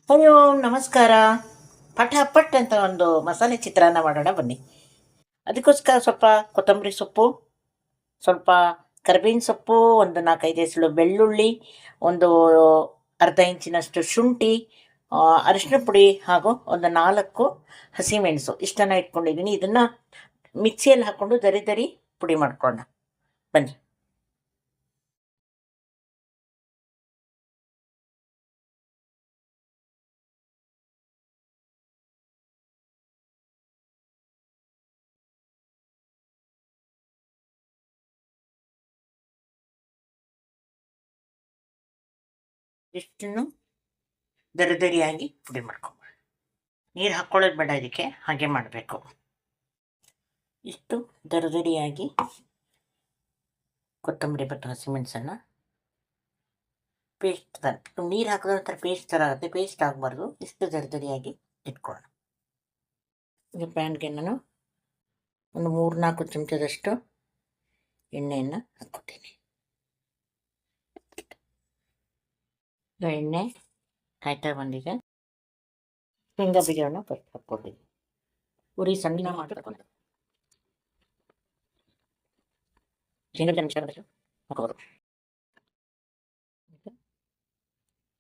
Hello, ನಮಸ್ಕಾರ. ಪಟ್ ಅಂತ ಒಂದು ಮಸಾಲೆ ಚಿತ್ರಾನ್ನ ಮಾಡೋಣ ಬನ್ನಿ. ಅದಕ್ಕೋಸ್ಕರ ಸ್ವಲ್ಪ ಕೊತ್ತಂಬರಿ ಸೊಪ್ಪು, ಸ್ವಲ್ಪ ಕರಿಬೇವಿನ ಸೊಪ್ಪು, ಒಂದು 4-5 ಎಸಳು ಬೆಳ್ಳುಳ್ಳಿ, ಒಂದು ಅರ್ಧ ಇಂಚಿನಷ್ಟು ಶುಂಠಿ, ಅರಿಶಿನ ಪುಡಿ ಹಾಗೂ ಒಂದು 4 ಹಸಿಮೆಣಸು ಇಷ್ಟನ್ನು ಇಟ್ಕೊಂಡಿದ್ದೀನಿ. ಇದನ್ನು ಮಿಕ್ಸಿಯಲ್ಲಿ ಹಾಕ್ಕೊಂಡು ದರಿ ಪುಡಿ ಮಾಡ್ಕೊಳ್ಳೋಣ ಬನ್ನಿ. ಇಷ್ಟನ್ನು ದರಿಯಾಗಿ ಪುಡಿ ಮಾಡ್ಕೊಂಬ. ನೀರು ಹಾಕ್ಕೊಳ್ಳೋದು ಬೇಡ, ಇದಕ್ಕೆ ಹಾಗೆ ಮಾಡಬೇಕು. ಇಷ್ಟು ದರಿಯಾಗಿ ಕೊತ್ತಂಬರಿ ಮತ್ತು ಹಸಿಮೆಣಸನ್ನು ಪೇಸ್ಟ್ ನೀರು ಹಾಕಿದ ನಂತರ ಪೇಸ್ಟ್ ಥರ ಆಗುತ್ತೆ. ಪೇಸ್ಟ್ ಆಗಬಾರ್ದು, ಇಷ್ಟು ದರಿಯಾಗಿ ಇಟ್ಕೊಳ್ಳೋಣ. ಇದು ಪ್ಯಾನ್ಗೆ ನಾನು ಒಂದು 3-4 ಚಮಚದಷ್ಟು ಎಣ್ಣೆಯನ್ನು ಹಾಕ್ಕೊತೀನಿ. ಎಣ್ಣೆ ಕಾಯ್ತಾ ಬಂದಿದೆ. ಶೇಂಗಾ ಬೀಜವನ್ನು ಫಸ್ಟ್ ಹಾಕ್ಕೊತೀನಿ. ಉರಿ ಸಣ್ಣ ಮಾಡ್ಕೊಂಡು ಹಾಕೋದು.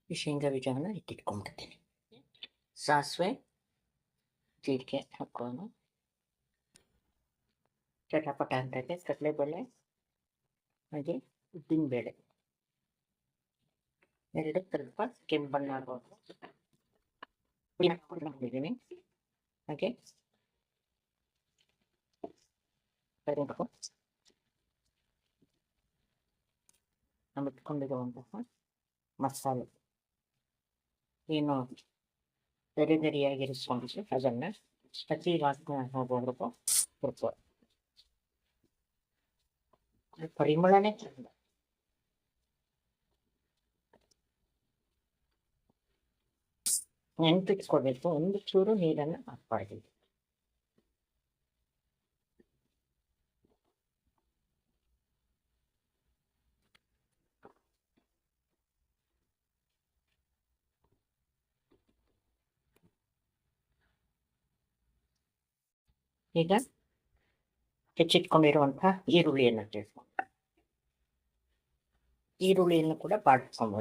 ಈ ಶೇಂಗಾ ಬೀಜವನ್ನು ಇಟ್ಟಿಟ್ಕೊಂಡ್ಬಿಡ್ತೀನಿ. ಸಾಸಿವೆ, ಜೀರಿಗೆ ಹಾಕೋಣ. ಚಟಪಟ ಅಂತೈತೆ. ಕಡಲೆಬೇಳೆ ಹಾಗೆ ಉದ್ದಿನಬೇಳೆ ಎರಡು ಸ್ವಲ್ಪ ಕೆಂಪು ಬಣ್ಣ ಆಗೋದು ಹಾಕಿದ್ದೀನಿ. ಹಾಗೆ ಕರಿಬೇಕು. ನಾವು ಇಟ್ಕೊಂಡಿರುವಂತಹ ಮಸಾಲೆ ಏನು ದರಿಯಾಗಿರಿಸ್ಕೊಂಡಿದ್ದು ಅದನ್ನು ಹಸಿ ವಾಸನೆ ಹೋಗೋವರೆಗೂ ಹುರ್ಕೋ. ಪರಿಮಳನೇ ಚಂದ. ನೆನಪಿಟ್ಕೊಳ್ಬೇಕು, ಒಂದು ಚೂರು ನೀರನ್ನು ಹಾಕ್ಬಾರ್ದು. ಈಗ ಹೆಚ್ಚಿಟ್ಕೊಂಡಿರುವಂತಹ ಈರುಳ್ಳಿಯನ್ನು ಸೇರಿಸ್ಕೊಂಡು, ಈರುಳ್ಳಿಯನ್ನು ಕೂಡ ಬಾಡಿಸ್ಕೊಂಡು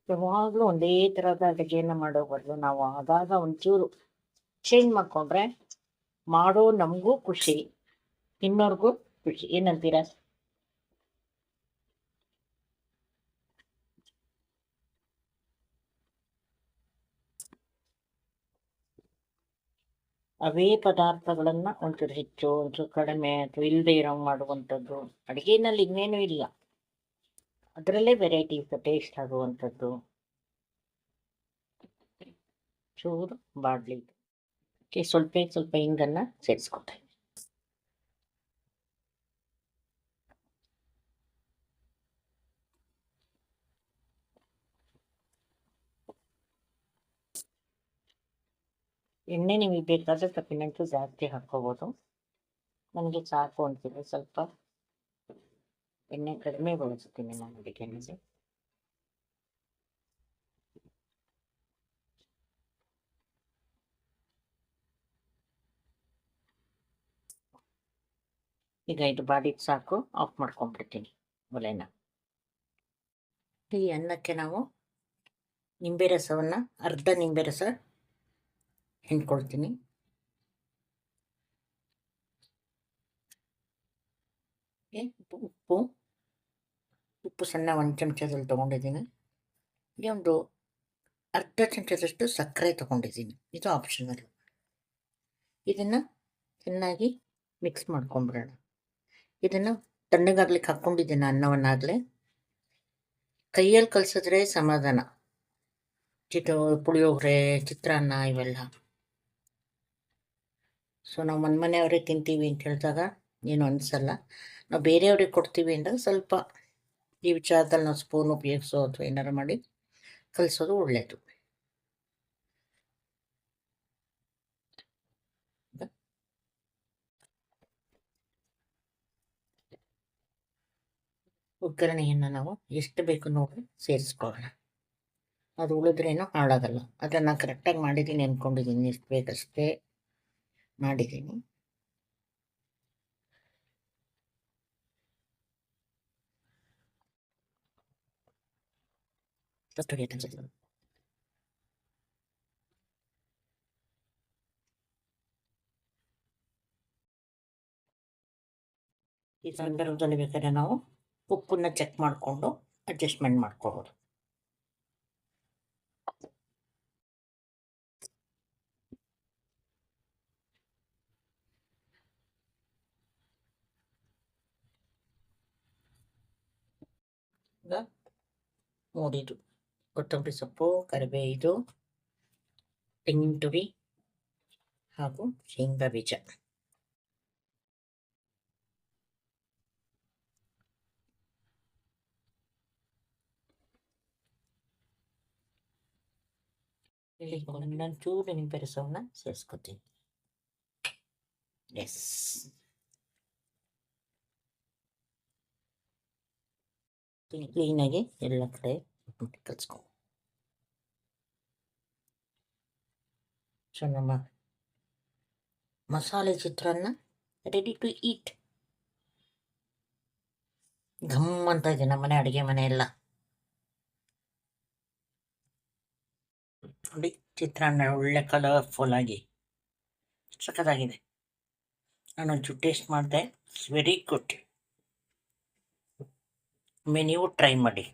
ಯಾವಾಗಲೂ ಒಂದೇ ಥರದ ಅಡುಗೆಯನ್ನು ಮಾಡೋ ಬದಲು ನಾವು ಆಗಾಗ ಒಂಚೂರು ಚೇಂಜ್ ಮಾಡಿಕೊಂಡ್ರೆ ಮಾಡೋ ನಮಗೂ ಖುಷಿ, ತಿನ್ನೋರ್ಗೂ ಖುಷಿ. ಏನಂತೀರ? ಅವೇ ಪದಾರ್ಥಗಳನ್ನು ಒಂಚೂರು ಹೆಚ್ಚು ಒಂಚೂರು ಕಡಿಮೆ ಅಥವಾ ಇಲ್ಲದೆ ಇರೋ ಮಾಡುವಂಥದ್ದು ಅಡುಗೆಯಲ್ಲಿ ಇನ್ನೇನು ಇಲ್ಲ. ಅದರಲ್ಲೇ ವೆರೈಟಿ ಟೇಸ್ಟ್ ಆಗುವಂಥದ್ದು. ಚೂರು ಬಾಡಲಿ ಸ್ವಲ್ಪ ಹಿಂಗನ್ನು ಸೇರಿಸ್ಕೊತಾ. ಎಣ್ಣೆ ನಿಮಗೆ ಬೇಕಾದರೆ ತಪ್ಪಿನಂಟು ಜಾಸ್ತಿ ಹಾಕ್ಕೋಬೋದು. ನನಗೆ ಸಾಕು ಅಂತಿದೆ, ಸ್ವಲ್ಪ ಎಣ್ಣೆ ಕಡಿಮೆ ಬಳಸ್ತೀನಿ ನಾನು ಅಡುಗೆಯಲ್ಲಿ. ಈಗ ಇದು ಬಾಡಿಗೆ ಸಾಕು, ಆಫ್ ಮಾಡ್ಕೊಂಡ್ಬಿಡ್ತೀನಿ ಒಲೆನ. ಈ ಅನ್ನಕ್ಕೆ ನಾವು ನಿಂಬೆ ರಸವನ್ನು ಅರ್ಧ ನಿಂಬೆ ರಸ ಹಿಂಡ್ಕೊಳ್ತೀನಿ. ಉಪ್ಪು ಸಣ್ಣ 1 ಚಮಚದಲ್ಲಿ ತೊಗೊಂಡಿದ್ದೀನಿ. ಇಲ್ಲಿ ಒಂದು ಅರ್ಧ ಚಮಚದಷ್ಟು ಸಕ್ಕರೆ ತೊಗೊಂಡಿದ್ದೀನಿ. ಇದು ಆಪ್ಷನಲ್. ಇದನ್ನು ಚೆನ್ನಾಗಿ ಮಿಕ್ಸ್ ಮಾಡ್ಕೊಂಬಿಡೋಣ. ಇದನ್ನು ತಣ್ಣಗಾಗ್ಲಿಕ್ಕೆ ಹಾಕ್ಕೊಂಡಿದ್ದೀನಿ ಅನ್ನವನ್ನಾಗಲೇ. ಕೈಯಲ್ಲಿ ಕಲಸಿದ್ರೆ ಸಮಾಧಾನ. ಪುಳಿಯೋಗರೆ, ಚಿತ್ರಾನ್ನ ಇವೆಲ್ಲ. ಸೊ ನಾವು ಮನೆಯವರೇ ತಿಂತೀವಿ ಅಂತ ಹೇಳಿದಾಗ ಏನು ಅನಿಸಲ್ಲ. ನಾವು ಬೇರೆಯವ್ರಿಗೆ ಕೊಡ್ತೀವಿ ಅಂದಾಗ ಸ್ವಲ್ಪ ಈ ವಿಚಾರದಲ್ಲಿ ನಾವು ಸ್ಪೂನ್ ಉಪಯೋಗಿಸೋ ಅಥವಾ ಏನಾರು ಮಾಡಿ ಕಲಿಸೋದು ಒಳ್ಳೆಯದು. ಒಗ್ಗರಣೆಯನ್ನು ನಾವು ಎಷ್ಟು ಬೇಕು ನೋಡಿ ಸೇರಿಸ್ಕೊಳ್ಳೋಣ. ಅದು ಉಳಿದ್ರೇನು ಹಾಳಾಗಲ್ಲ. ಅದನ್ನು ಕರೆಕ್ಟಾಗಿ ಮಾಡಿದ್ದೀನಿ ಅಂದ್ಕೊಂಡಿದ್ದೀನಿ, ಎಷ್ಟು ಬೇಕಷ್ಟೇ ಮಾಡಿದ್ದೀನಿ. ಈ ಸಂದರ್ಭದಲ್ಲಿ ಬೇಕಾದ್ರೆ ನಾವು ಉಪ್ಪನ್ನ ಚೆಕ್ ಮಾಡಿಕೊಂಡು ಅಡ್ಜಸ್ಟ್ಮೆಂಟ್ ಮಾಡ್ಕೋಬೋದು. ಈಗ ಮೂಡಿದು ಕೊತ್ತಂಬರಿ ಸೊಪ್ಪು, ಕರಿಬೇವು, ತೆಂಗಿನ ತುರಿ ಹಾಗೂ ಶೇಂಗಾ ಬೀಜ. ಒಂದೊಂಚೂರು ನಿಂಬೆ ರಸವನ್ನ ಸೇರಿಸ್ಕೊತೀನಿ. ಎಸ್, ಕ್ಲೀನಾಗಿ ಎಲ್ಲ ಕಡೆ ಕಲಿಸ್ಕೊಂಡು. ಸೊ ನಮ್ಮ ಮಸಾಲೆ ಚಿತ್ರಾನ್ನ ರೆಡಿ ಟು ಈಟ್. ಘಮ್ ಅಂತ ಇದೆ ನಮ್ಮನೆ ಅಡುಗೆ ಮನೆ ಎಲ್ಲ. ನೋಡಿ, ಚಿತ್ರಾನ್ನ ಒಳ್ಳೆ ಕಲರ್ಫುಲ್ ಆಗಿ ಸಖತ್ತಾಗಿದೆ. ನಾನೊಂಚೂರು ಟೇಸ್ಟ್ ಮಾಡಿದೆ, ಇಟ್ಸ್ ವೆರಿ ಗುಡ್. ಒಮ್ಮೆ ನೀವು ಟ್ರೈ ಮಾಡಿ.